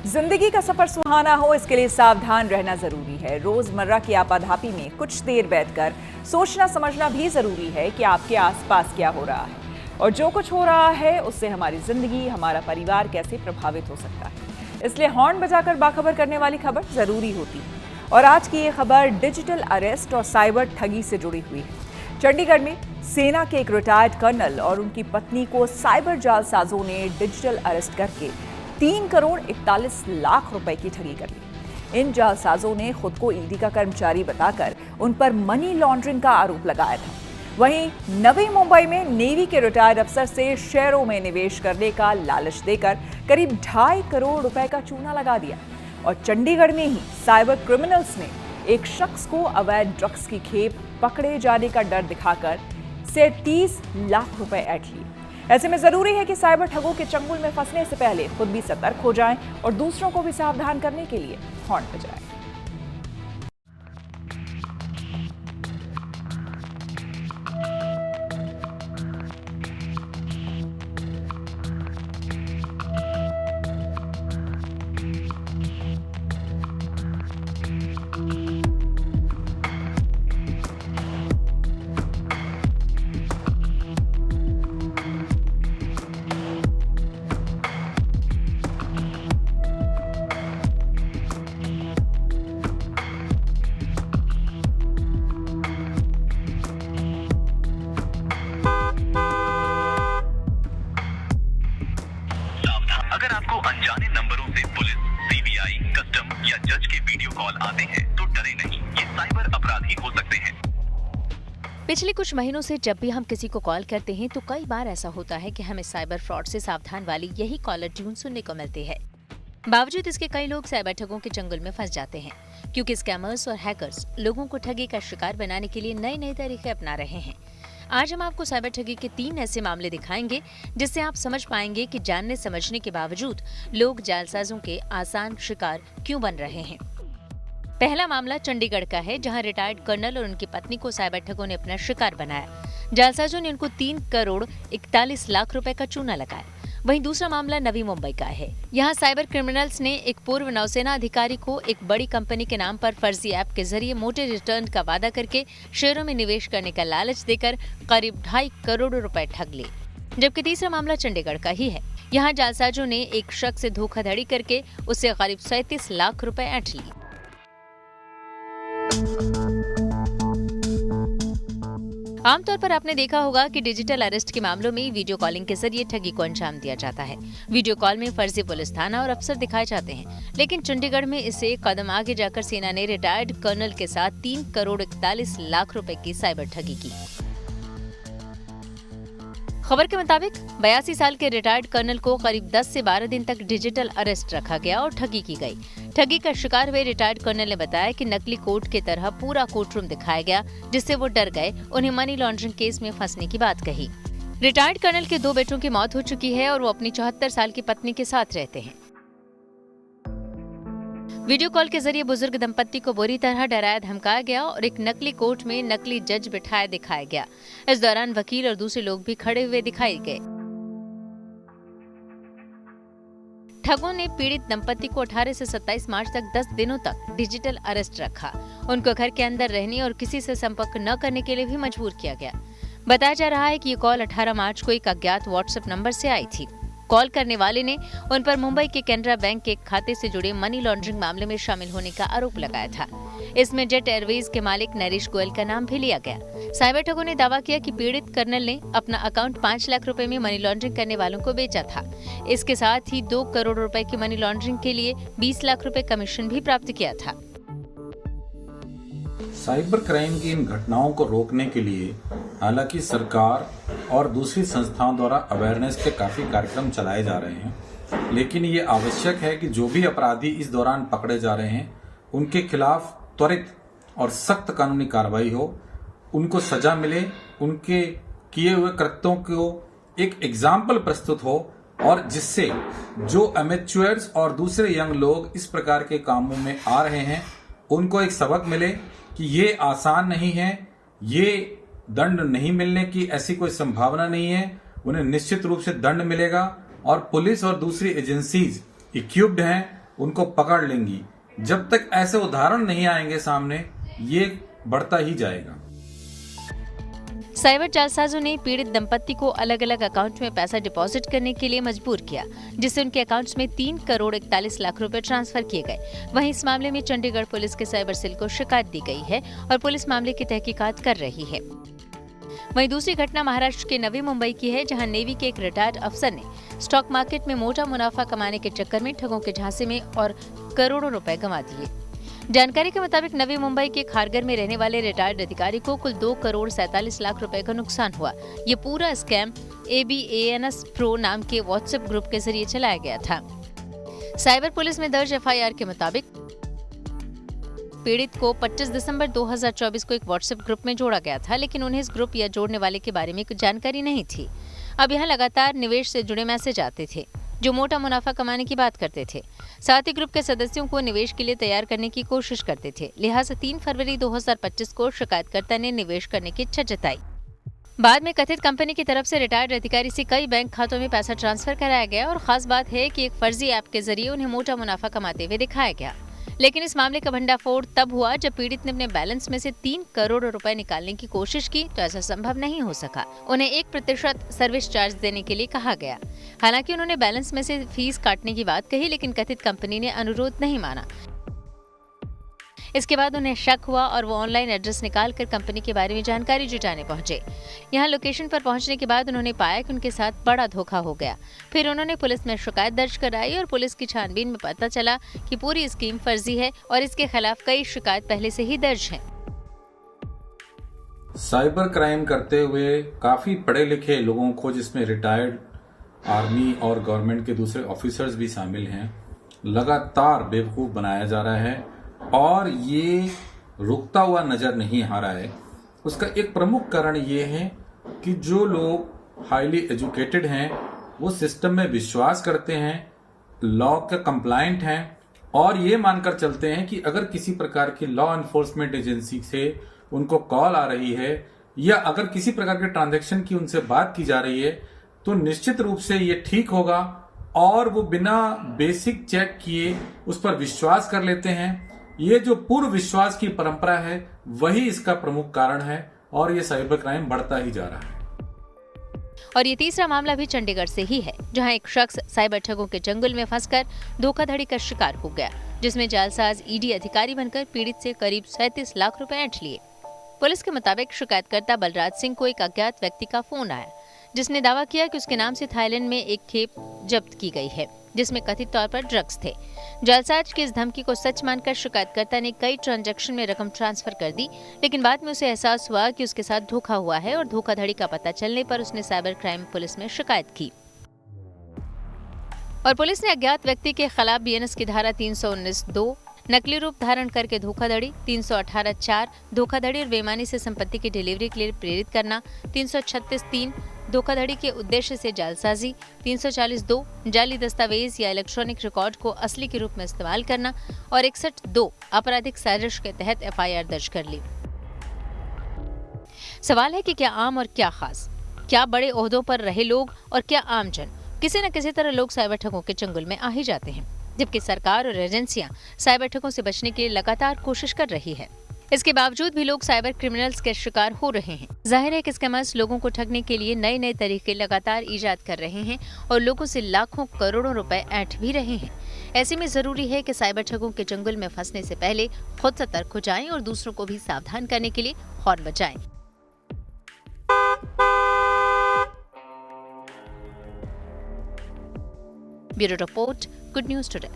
जिंदगी का सफर सुहाना हो, इसके लिए सावधान रहना जरूरी है। रोजमर्रा की आपाधापी में कुछ देर बैठकर सोचना समझना भी जरूरी है कि आपके आसपास क्या हो रहा है और जो कुछ हो रहा है उससे हमारी जिंदगी, हमारा परिवार कैसे प्रभावित हो सकता है। इसलिए हॉर्न बजाकर बाखबर करने वाली खबर जरूरी होती है। और आज की ये खबर डिजिटल अरेस्ट और साइबर ठगी से जुड़ी हुई है। चंडीगढ़ में सेना के एक रिटायर्ड कर्नल और उनकी पत्नी को साइबर जालसाजों ने डिजिटल अरेस्ट करके 3 करोड़ 41 लाख रुपए की ठगी कर ली। इन जालसाजों ने खुद को ईडी का कर्मचारी बताकर उन पर मनी लॉन्ड्रिंग का आरोप लगाया था। वहीं नवी मुंबई में नेवी के रिटायर्ड अफसर से शेयरों में निवेश करने का लालच देकर करीब 2.5 करोड़ रुपए का चूना लगा दिया। और चंडीगढ़ में ही साइबर क्रिमिनल्स ने एक शख्स को अवैध ड्रग्स की खेप पकड़े जाने का डर दिखाकर 30 लाख रुपए ऐंठ लिए। ऐसे में जरूरी है कि साइबर ठगों के चंगुल में फंसने से पहले खुद भी सतर्क हो जाएं और दूसरों को भी सावधान करने के लिए हॉर्न बजाएं। अगर आपको अनजाने नंबरों से पुलिस, सीबीआई, कस्टम या जज के वीडियो कॉल आते हैं तो डरे नहीं, ये साइबर अपराधी हो सकते हैं। पिछले कुछ महीनों से जब भी हम किसी को कॉल करते हैं तो कई बार ऐसा होता है कि हमें साइबर फ्रॉड से सावधान वाली यही कॉलर ट्यून सुनने को मिलती है। बावजूद इसके कई लोग साइबर ठगों के चंगुल में फंस जाते हैं, क्योंकि स्कैमर्स और हैकर्स लोगों को ठगी का शिकार बनाने के लिए नए नए तरीके अपना रहे हैं। आज हम आपको साइबर ठगी के 3 ऐसे मामले दिखाएंगे जिससे आप समझ पाएंगे कि जानने समझने के बावजूद लोग जालसाजों के आसान शिकार क्यों बन रहे हैं। पहला मामला चंडीगढ़ का है, जहां रिटायर्ड कर्नल और उनकी पत्नी को साइबर ठगों ने अपना शिकार बनाया। जालसाजों ने उनको 3 करोड़ 41 लाख रुपए का चूना लगाया। वहीं दूसरा मामला नवी मुंबई का है। यहाँ साइबर क्रिमिनल्स ने एक पूर्व नौसेना अधिकारी को एक बड़ी कंपनी के नाम पर फर्जी ऐप के जरिए मोटे रिटर्न का वादा करके शेयरों में निवेश करने का लालच देकर करीब 2.5 करोड़ रुपए ठग लिए। जबकि तीसरा मामला चंडीगढ़ का ही है। यहाँ जालसाजों ने एक शख्स से धोखाधड़ी करके उससे करीब 37 लाख रुपए ऐंठ लिए। आमतौर पर आपने देखा होगा कि डिजिटल अरेस्ट के मामलों में वीडियो कॉलिंग के जरिए ठगी को अंजाम दिया जाता है। वीडियो कॉल में फर्जी पुलिस थाना और अफसर दिखाए जाते हैं, लेकिन चंडीगढ़ में इससे एक कदम आगे जाकर सेना ने रिटायर्ड कर्नल के साथ 3 करोड़ 41 लाख रुपए की साइबर ठगी की। खबर के मुताबिक 82 साल के रिटायर्ड कर्नल को करीब 10 से 12 दिन तक डिजिटल अरेस्ट रखा गया और ठगी की गई। ठगी का शिकार हुए रिटायर्ड कर्नल ने बताया कि नकली कोर्ट की तरह पूरा कोर्ट रूम दिखाया गया, जिससे वो डर गए। उन्हें मनी लॉन्ड्रिंग केस में फंसने की बात कही। रिटायर्ड कर्नल के 2 बेटों की मौत हो चुकी है और वो अपनी 74 साल की पत्नी के साथ रहते हैं। वीडियो कॉल के जरिए बुजुर्ग दंपत्ति को बुरी तरह डराया धमकाया गया और एक नकली कोर्ट में नकली जज बिठाया दिखाया गया। इस दौरान वकील और दूसरे लोग भी खड़े हुए दिखाई गए। ठगों ने पीड़ित दंपत्ति को 18 से 27 मार्च तक 10 दिनों तक डिजिटल अरेस्ट रखा। उनको घर के अंदर रहने और किसी से संपर्क न करने के लिए भी मजबूर किया गया। बताया जा रहा है कि ये कॉल 18 मार्च को एक अज्ञात व्हाट्सएप नंबर से आई थी। कॉल करने वाले ने उन पर मुंबई के कैनरा बैंक के खाते से जुड़े मनी लॉन्ड्रिंग मामले में शामिल होने का आरोप लगाया था। इसमें जेट एयरवेज के मालिक नरेश गोयल का नाम भी लिया गया। साइबर ठगों ने दावा किया कि पीड़ित कर्नल ने अपना अकाउंट 5 लाख रुपए में मनी लॉन्ड्रिंग करने वालों को बेचा था। इसके साथ ही 2 करोड़ रुपए की मनी लॉन्ड्रिंग के लिए 20 लाख रुपए कमीशन भी प्राप्त किया था। साइबर क्राइम की इन घटनाओं को रोकने के लिए हालांकि सरकार और दूसरी संस्थाओं द्वारा अवेयरनेस के काफी कार्यक्रम चलाए जा रहे हैं, लेकिन ये आवश्यक है कि जो भी अपराधी इस दौरान पकड़े जा रहे हैं उनके खिलाफ त्वरित और सख्त कानूनी कार्रवाई हो, उनको सजा मिले, उनके किए हुए कृत्यों को एक एग्जाम्पल प्रस्तुत हो और जिससे जो अमेच्योर्स और दूसरे यंग लोग इस प्रकार के कामों में आ रहे हैं उनको एक सबक मिले कि ये आसान नहीं है, ये दंड नहीं मिलने की ऐसी कोई संभावना नहीं है। उन्हें निश्चित रूप से दंड मिलेगा और पुलिस और दूसरी एजेंसीज इक्विप्ड हैं उनको पकड़ लेंगी। जब तक ऐसे उदाहरण नहीं आएंगे सामने, ये बढ़ता ही जाएगा। साइबर जालसाजों ने पीड़ित दंपत्ति को अलग अलग अकाउंट में पैसा डिपॉजिट करने के लिए मजबूर किया, जिससे उनके अकाउंट्स में 3 करोड़ 41 लाख रुपए ट्रांसफर किए गए। वहीं इस मामले में चंडीगढ़ पुलिस के साइबर सेल को शिकायत दी गई है और पुलिस मामले की तहकीकात कर रही है। वहीं दूसरी घटना महाराष्ट्र के नवी मुंबई की है, जहां नेवी के एक रिटायर्ड अफसर ने स्टॉक मार्केट में मोटा मुनाफा कमाने के चक्कर में ठगों के झांसे में और करोड़ों रुपए गंवा दिए। जानकारी के मुताबिक नवी मुंबई के खारगर में रहने वाले रिटायर्ड अधिकारी को कुल 2 करोड़ 47 लाख रुपए का नुकसान हुआ। ये पूरा स्कैम ABANS प्रो नाम के व्हाट्सएप ग्रुप के जरिए चलाया गया था। साइबर पुलिस में दर्ज FIR के मुताबिक पीड़ित को 25 दिसंबर 2024 को एक व्हाट्सएप ग्रुप में जोड़ा गया था, लेकिन उन्हें इस ग्रुप या जोड़ने वाले के बारे में कुछ जानकारी नहीं थी। अब यहाँ लगातार निवेश से जुड़े मैसेज आते थे जो मोटा मुनाफा कमाने की बात करते थे। साथ ही ग्रुप के सदस्यों को निवेश के लिए तैयार करने की कोशिश करते थे। लिहाजा 3 फरवरी 2025 को शिकायतकर्ता ने निवेश करने की इच्छा जताई। बाद में कथित कंपनी की तरफ से रिटायर्ड अधिकारी से कई बैंक खातों में पैसा ट्रांसफर कराया गया और खास बात है कि एक फर्जी ऐप के जरिए उन्हें मोटा मुनाफा कमाते हुए दिखाया गया। लेकिन इस मामले का भंडाफोड़ तब हुआ जब पीड़ित ने अपने बैलेंस में से 3 करोड़ रुपए निकालने की कोशिश की तो ऐसा संभव नहीं हो सका। उन्हें 1% सर्विस चार्ज देने के लिए कहा गया। हालांकि उन्होंने बैलेंस में से फीस काटने की बात कही, लेकिन कथित कंपनी ने अनुरोध नहीं माना। इसके बाद उन्हें शक हुआ और वो ऑनलाइन एड्रेस निकालकर कंपनी के बारे में जानकारी जुटाने पहुंचे। यहाँ लोकेशन पर पहुंचने के बाद उन्होंने पाया कि उनके साथ बड़ा धोखा हो गया। फिर उन्होंने पुलिस में शिकायत दर्ज कराई और पुलिस की छानबीन में पता चला कि पूरी स्कीम फर्जी है और इसके खिलाफ कई शिकायत पहले से ही दर्ज हैं। साइबर क्राइम करते हुए काफी पढ़े लिखे लोगों को, जिसमें रिटायर्ड आर्मी और गवर्नमेंट के दूसरे ऑफिसर्स भी शामिल हैं, लगातार बेवकूफ बनाया जा रहा है और ये रुकता हुआ नजर नहीं आ रहा है। उसका एक प्रमुख कारण ये है कि जो लोग हाईली एजुकेटेड हैं वो सिस्टम में विश्वास करते हैं, लॉ के कंप्लायंट हैं और ये मानकर चलते हैं कि अगर किसी प्रकार की लॉ एनफोर्समेंट एजेंसी से उनको कॉल आ रही है या अगर किसी प्रकार के ट्रांजैक्शन की उनसे बात की जा रही है तो निश्चित रूप से ये ठीक होगा और वो बिना बेसिक चेक किए उस पर विश्वास कर लेते हैं। ये जो पूर्व विश्वास की परंपरा है वही इसका प्रमुख कारण है और ये साइबर क्राइम बढ़ता ही जा रहा है। और ये तीसरा मामला भी चंडीगढ़ से ही है, जहां एक शख्स साइबर ठगों के चंगुल में फंसकर धोखाधड़ी का शिकार हो गया, जिसमें जालसाज ED अधिकारी बनकर पीड़ित से करीब 37 लाख रुपए ऐंठ लिए। पुलिस के मुताबिक शिकायतकर्ता बलराज सिंह को एक अज्ञात व्यक्ति का फोन आया, जिसने दावा किया कि उसके नाम से थाईलैंड में एक खेप जब्त की गई है, जिसमें कथित तौर पर ड्रग्स थे। जालसाज की इस धमकी को सच मानकर शिकायतकर्ता ने कई ट्रांजैक्शन में रकम ट्रांसफर कर दी, लेकिन बाद में उसे एहसास हुआ कि उसके साथ धोखा हुआ है और धोखाधड़ी का पता चलने पर उसने साइबर क्राइम पुलिस में शिकायत की और पुलिस ने अज्ञात व्यक्ति के खिलाफ BNS की धारा 319(2) नकली रूप धारण करके धोखाधड़ी, 318(4) धोखाधड़ी और बेईमानी से संपत्ति की डिलीवरी के लिए प्रेरित करना, 336(3) धोखाधड़ी के उद्देश्य से जालसाजी, 340(2) जाली दस्तावेज या इलेक्ट्रॉनिक रिकॉर्ड को असली के रूप में इस्तेमाल करना और 61(2) आपराधिक साजिश के तहत FIR दर्ज कर ली। सवाल है कि क्या आम और क्या खास, क्या बड़े ओहदों पर रहे लोग और क्या आम जन, किसी न किसी तरह लोग साइबर ठगों के चंगुल में आ ही जाते हैं, जबकि सरकार और एजेंसियां साइबर ठगों से बचने के लिए लगातार कोशिश कर रही है। इसके बावजूद भी लोग साइबर क्रिमिनल्स के शिकार हो रहे हैं। जाहिर है कि स्कैमर्स लोगों को ठगने के लिए नए नए तरीके लगातार ईजाद कर रहे हैं और लोगों से लाखों करोड़ों रुपए ऐंठ भी रहे हैं। ऐसे में जरूरी है कि साइबर ठगों के चंगुल में फंसने से पहले खुद सतर्क हो जाएं और दूसरों को भी सावधान करने के लिए हॉर्न बजाएं। Bureau report, good news today.